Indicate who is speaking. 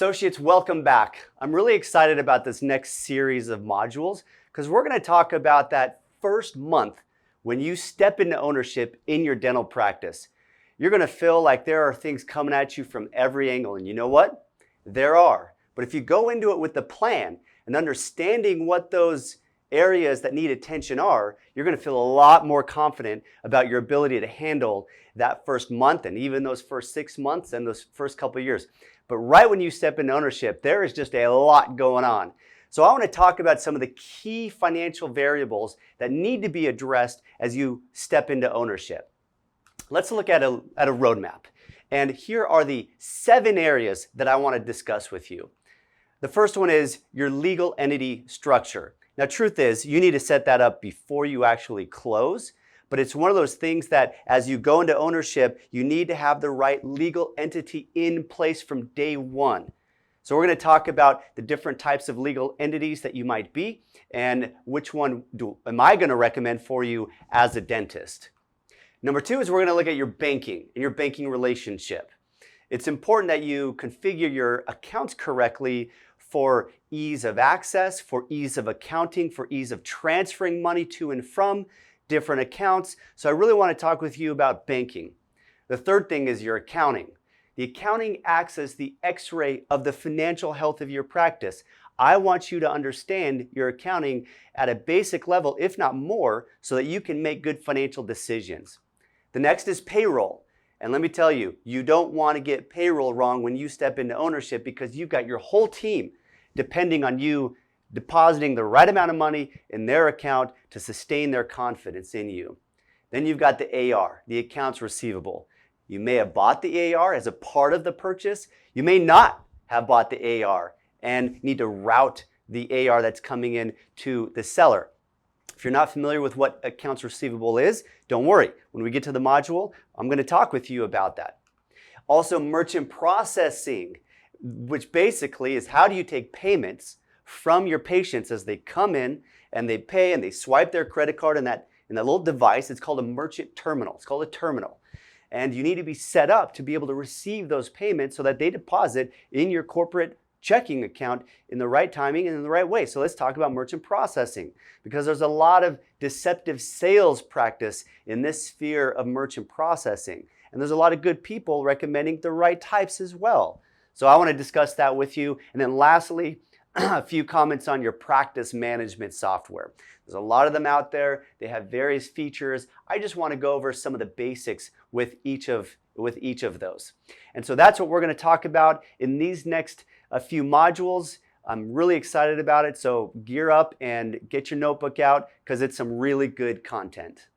Speaker 1: Associates, welcome back. I'm really excited about this next series of modules because we're going to talk about that first month when you step into ownership in your dental practice. You're going to feel like there are things coming at you from every angle, and you know what? There are. But if you go into it with the plan and understanding what those areas that need attention are, you're going to feel a lot more confident about your ability to handle that first month and even those first 6 months and those first couple of years. But right when you step into ownership, there is just a lot going on. So I want to talk about some of the key financial variables that need to be addressed as you step into ownership. Let's look at a roadmap. And here are the 7 areas that I want to discuss with you. The first one is your legal entity structure. Now, truth is, you need to set that up before you actually close. But it's one of those things that as you go into ownership, you need to have the right legal entity in place from day one. So we're going to talk about the different types of legal entities that you might be and which one am I going to recommend for you as a dentist. Number 2 is we're going to look at your banking and your banking relationship. It's important that you configure your accounts correctly for ease of access, for ease of accounting, for ease of transferring money to and from different accounts. So I really want to talk with you about banking. The third thing is your accounting. The accounting acts as the x-ray of the financial health of your practice. I want you to understand your accounting at a basic level, if not more, so that you can make good financial decisions. The next is payroll. And let me tell you, you don't want to get payroll wrong when you step into ownership because you've got your whole team depending on you depositing the right amount of money in their account to sustain their confidence in you. Then you've got the AR, the accounts receivable. You may have bought the AR as a part of the purchase. You may not have bought the AR and need to route the AR that's coming in to the seller. If you're not familiar with what accounts receivable is, don't worry. When we get to the module, I'm going to talk with you about that. Also, merchant processing, which basically is how do you take payments from your patients as they come in and they pay and they swipe their credit card in that little device. It's called a merchant terminal. It's called a terminal. And you need to be set up to be able to receive those payments so that they deposit in your corporate checking account in the right timing and in the right way. So let's talk about merchant processing because there's a lot of deceptive sales practice in this sphere of merchant processing. And there's a lot of good people recommending the right types as well. So I want to discuss that with you. And then lastly, a few comments on your practice management software. There's a lot of them out there. They have various features. I just want to go over some of the basics with each of those. And so that's what we're going to talk about in these next few modules. I'm really excited about it. So gear up and get your notebook out because it's some really good content.